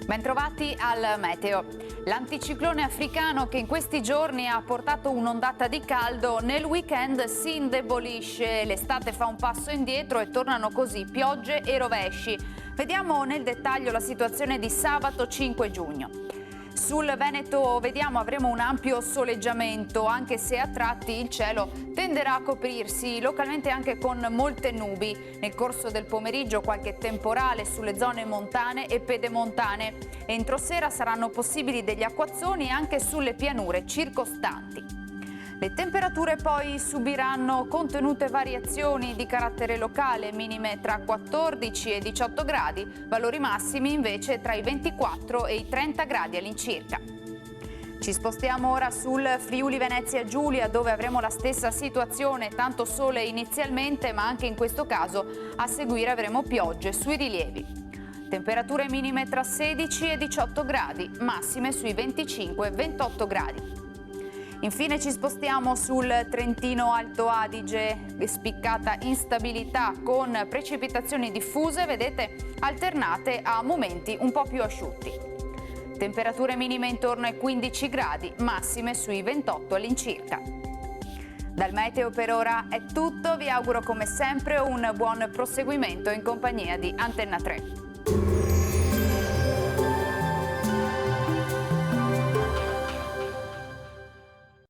Bentrovati al meteo. L'anticiclone africano che in questi giorni ha portato un'ondata di caldo nel weekend si indebolisce, l'estate fa un passo indietro e tornano così piogge e rovesci. Vediamo nel dettaglio la situazione di sabato 5 giugno. Sul Veneto avremo un ampio soleggiamento, anche se a tratti il cielo tenderà a coprirsi, localmente anche con molte nubi. Nel corso del pomeriggio qualche temporale sulle zone montane e pedemontane. Entro sera saranno possibili degli acquazzoni anche sulle pianure circostanti. Le temperature poi subiranno contenute variazioni di carattere locale, minime tra 14 e 18 gradi, valori massimi invece tra i 24 e i 30 gradi all'incirca. Ci spostiamo ora sul Friuli Venezia Giulia, dove avremo la stessa situazione, tanto sole inizialmente, ma anche in questo caso a seguire avremo piogge sui rilievi. Temperature minime tra 16 e 18 gradi, massime sui 25 e 28 gradi. Infine ci spostiamo sul Trentino Alto Adige, spiccata instabilità con precipitazioni diffuse, vedete, alternate a momenti un po' più asciutti. Temperature minime intorno ai 15 gradi, massime sui 28 all'incirca. Dal meteo per ora è tutto, vi auguro come sempre un buon proseguimento in compagnia di Antenna 3.